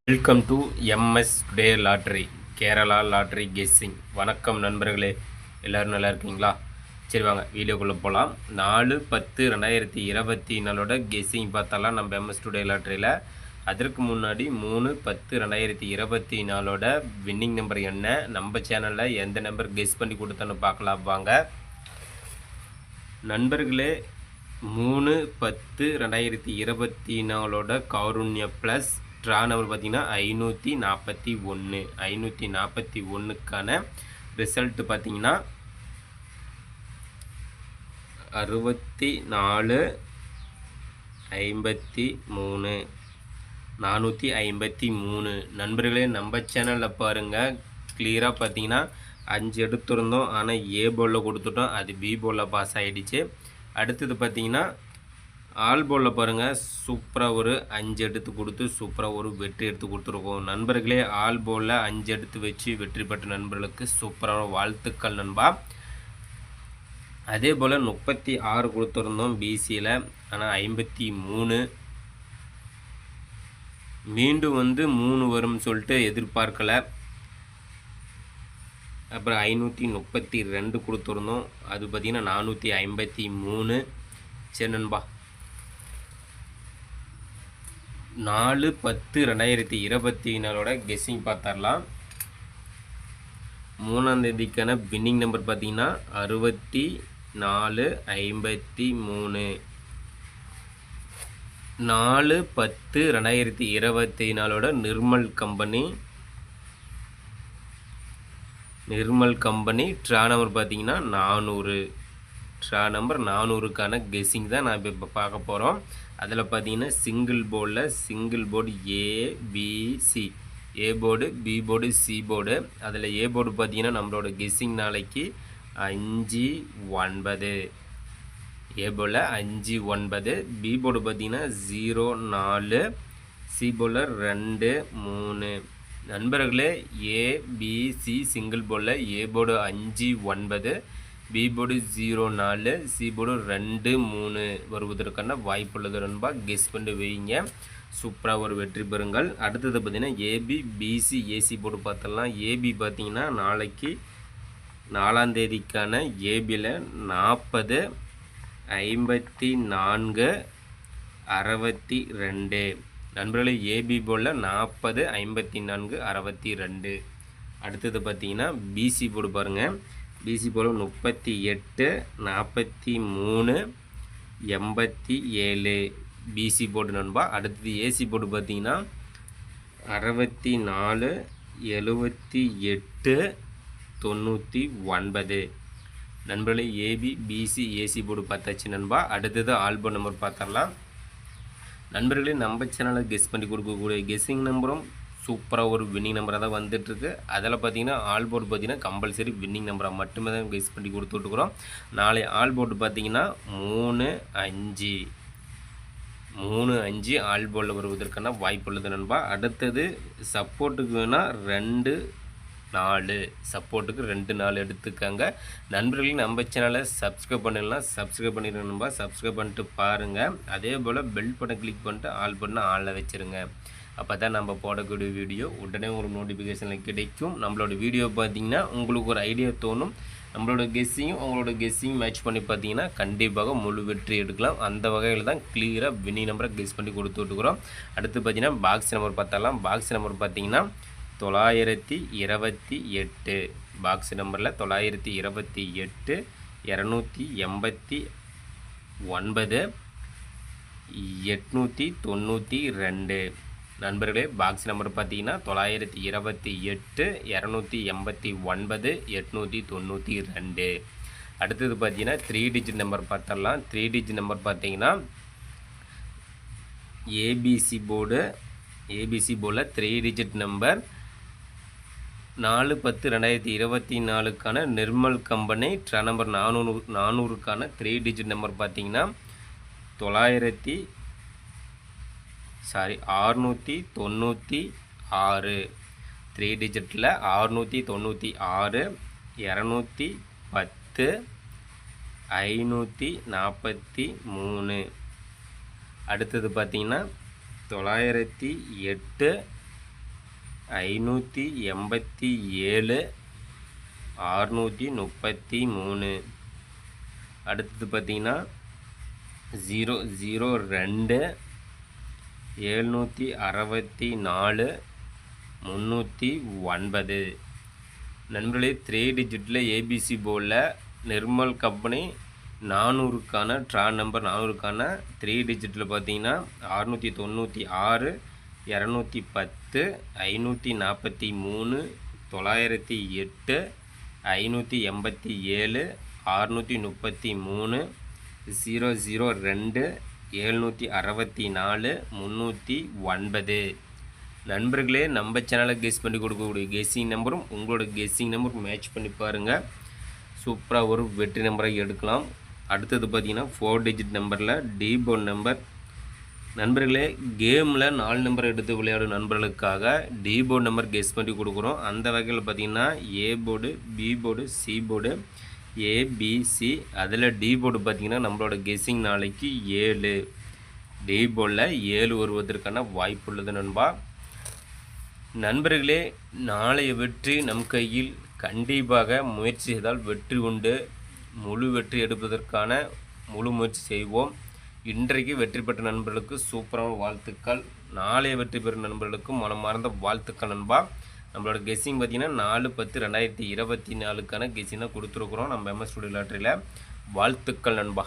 Welcome to MS today lottery Kerala lottery guessing. வணக்கம் நண்பர்களே, எல்லோரும் நல்லா இருக்கீங்களா? சரி வாங்க வீடியோக்குள்ளே போகலாம். 4/10/2024 கெஸ்ஸிங் பார்த்தாலாம் நம்ம எம்எஸ் டுடே லாட்ரியில். அதற்கு முன்னாடி 3/10/2024 வின்னிங் நம்பர் என்ன, நம்ம சேனலில் எந்த நம்பர் கெஸ் பண்ணி கொடுத்தோன்னு பார்க்கலாம் வாங்க நண்பர்களே. 3/10/2024 காருண்யா ப்ளஸ் ட்ரா நம்பர் பார்த்திங்கன்னா 541. 541க்கான ரிசல்ட்டு பார்த்திங்கன்னா 64/53 453. நண்பர்களே, நம்ம சேனலில் பாருங்கள், கிளியராக பார்த்தீங்கன்னா 5 எடுத்திருந்தோம், ஆனால் ஏ போலில் கொடுத்துட்டோம், அது பி போலில் பாஸ் ஆகிடுச்சு. அடுத்தது பார்த்தீங்கன்னா ஆல் போலில் பாருங்கள், சூப்பராக ஒரு 5 எடுத்து கொடுத்து சூப்பராக ஒரு வெற்றி எடுத்து கொடுத்துருக்கோம். நண்பர்களே, ஆல் போலில் 5 எடுத்து வச்சு வெற்றி பெற்ற நண்பர்களுக்கு சூப்பரான வாழ்த்துக்கள் நண்பா. அதே போல் 36 கொடுத்துருந்தோம் பிசியில், ஆனால் 53. மீண்டும் 3 வரும்னு சொல்லிட்டு எதிர்பார்க்கல. அப்புறம் 532 கொடுத்துருந்தோம், அது பார்த்திங்கன்னா 453. சரி நண்பா, 4/10/2024 கெஸ்ஸிங் பார்த்துடலாம். 3ஆம் தேதிக்கான வின்னிங் நம்பர் பார்த்திங்கன்னா 64/53. 4/10/2024 நிர்மல் கம்பெனி ட்ரா நம்பர் பார்த்திங்கன்னா 400. ட்ரா நம்பர் 400க்கான கெஸ்ஸிங் தான் நான் இப்போ பார்க்க போகிறோம். அதில் பார்த்தீங்கன்னா single board ABC, A board, B board, C board. அதில் ஏ போர்டு பார்த்தீங்கன்னா நம்மளோட கெஸ்ஸிங் நாளைக்கு 5-9, ஏ போர்டில் 5-9. பி போர்டு பார்த்தீங்கன்னா 0-4, சி போர்டில் 2-3. நண்பர்களே, ஏபிசி சிங்கிள் போர்டில் A board 5-9, B board 0-4, C board 2-3 வருவதற்கான வாய்ப்புள்ளது நண்பா. கெஸ் பண்ணி வைங்க, சூப்பராக ஒரு வெற்றி பெறுங்கள். அடுத்தது பார்த்திங்கன்னா ஏபி, பிசி, ஏசி போர்டு பார்த்தலாம். ஏபி பார்த்திங்கன்னா நாளைக்கு 4ஆம் தேதிக்கான ஏபியில் 40, 54, 62. நண்பர்களே, ஏபி போர்டில் 40, 54, 62. அடுத்தது பார்த்திங்கன்னா பிசி போர்டு பாருங்கள். பிசி போல் 38, 43, 87 பிசி போர்டு நண்பா. அடுத்தது ஏசி போர்டு பார்த்தீங்கன்னா 64, 78, 99. நண்பர்களே, ஏபி, பிசி, ஏசி போர்டு பார்த்தாச்சு நண்பா. அடுத்தது ஆல்பம் நம்பர் பார்த்துடலாம். நண்பர்களே, நம்ம சேனலில் கெஸ் பண்ணி கொடுக்கக்கூடிய கெஸ்ஸிங் நம்பரும் சூப்பராக ஒரு வின்னிங் நம்பராக தான் வந்துட்டுருக்கு. அதில் பார்த்தீங்கன்னா ஆல் போர்டு பார்த்தீங்கன்னா கம்பல்சரி வின்னிங் நம்பராக மட்டுமே தான் கெஸ் பண்ணி கொடுத்துட்ருக்குறோம். நாளை ஆல் போர்டு பார்த்தீங்கன்னா 3-5 ஆல் போர்டில் வருவதற்கான வாய்ப்பு உள்ளது நண்பா. அடுத்தது சப்போர்ட்டுக்கு வேணால் 2-4, சப்போர்ட்டுக்கு 2-4 எடுத்துக்காங்க. நண்பர்களையும் நம்ம சேனலை சப்ஸ்கிரைப் பண்ணிடலாம், சப்ஸ்கிரைப் பண்ணிடுங்க நண்பா. சப்ஸ்கிரைப் பண்ணிட்டு பாருங்கள். அதே போல் பெல் பட்டன் கிளிக் பண்ணிட்டு ஆல் பண்ண ஆளில் வச்சுருங்க. அப்போ தான் நம்ம போடக்கூடிய வீடியோ உடனே உங்களுக்கு நோட்டிஃபிகேஷனில் கிடைக்கும். நம்மளோட வீடியோ பார்த்திங்கன்னா உங்களுக்கு ஒரு ஐடியா தோணும். நம்மளோட உங்களோட கெஸ்ஸிங் மேட்ச் பண்ணி பார்த்தீங்கன்னா கண்டிப்பாக முழு வெற்றி எடுக்கலாம். அந்த வகையில் தான் கிளியராக வின்னிங் நம்பரை கெஸ் பண்ணி கொடுத்து விட்டுக்கிறோம். அடுத்து பார்த்திங்கன்னா பாக்ஸ் நம்பர் பார்த்தலாம். பாக்ஸ் நம்பர் பார்த்திங்கன்னா 928. பாக்ஸ் நம்பரில் 928, 289, 892. நண்பர்களே, பாக்ஸ் நம்பர் பார்த்தீங்கன்னா 928, 289, 892. அடுத்தது பார்த்தீங்கன்னா 3 டிஜிட் நம்பர் பார்த்தரலாம். 3 டிஜிட் நம்பர் பார்த்தீங்கன்னா ஏபிசி போர்டில் 3 டிஜிட் நம்பர் 4/10/2024க்கான நிர்மல் கம்பெனி ட்ரா நம்பர் 400க்கான 3 டிஜிட் நம்பர் பார்த்தீங்கன்னா 696. 3 டிஜிட்டில் 696, 210, 543. அடுத்தது பார்த்தீங்கன்னா 908, 587 633. அடுத்தது பார்த்தீங்கன்னா 002 764 309. நண்பர்களே 3 டிஜிட்டில் ஏபிசி போர்டில் நிர்மல் கம்பெனி 400க்கான ட்ரா நம்பர் 400க்கான 3 டிஜிட்டில் பார்த்தீங்கன்னா 696 210 543 908 587 633 002 764 309. நண்பர்களே நம்ம சேனலை கெஸ் பண்ணி கொடுக்கக்கூடிய கெஸ்ஸிங் நம்பரும் உங்களோட கெஸ்ஸிங் நம்பரும் மேட்ச் பண்ணி பாருங்கள். சூப்பராக ஒரு வெற்றி நம்பரை எடுக்கலாம். அடுத்தது பார்த்தீங்கன்னா 4 டிஜிட் நம்பரில் டி போர்டு நம்பர். நண்பர்களே கேமில் 4 நம்பர் எடுத்து விளையாடும் நண்பர்களுக்காக டி போர்டு நம்பர் கெஸ் பண்ணி கொடுக்குறோம். அந்த வகையில் பார்த்தீங்கன்னா A board, B board, C board, ABC. அதில் டி போர்டு பார்த்தீங்கன்னா நம்மளோட கெஸ்ஸிங் நாளைக்கு 7. டி போர்டில் 7 வருவதற்கான வாய்ப்பு உள்ளது நண்பா. நண்பர்களே நாளைய வெற்றி நம் கையில். கண்டிப்பாக முயற்சி செய்தால் வெற்றி உண்டு. முழு வெற்றி எடுப்பதற்கான முழு முயற்சி செய்வோம். இன்றைக்கு வெற்றி பெற்ற நண்பர்களுக்கு சூப்பரான வாழ்த்துக்கள். நாளைய வெற்றி பெறும் நண்பர்களுக்கும் மனமார்ந்த வாழ்த்துக்கள் நண்பா. நம்மளோட கெஸ்ஸிங் பார்த்திங்கன்னா 4/10/2024க்கான கெஸ்ஸிங் தான் கொடுத்துருக்குறோம் நம்ம MS ஸ்டுடியோ லாட்டரியில். வாழ்த்துக்கள் நண்பா.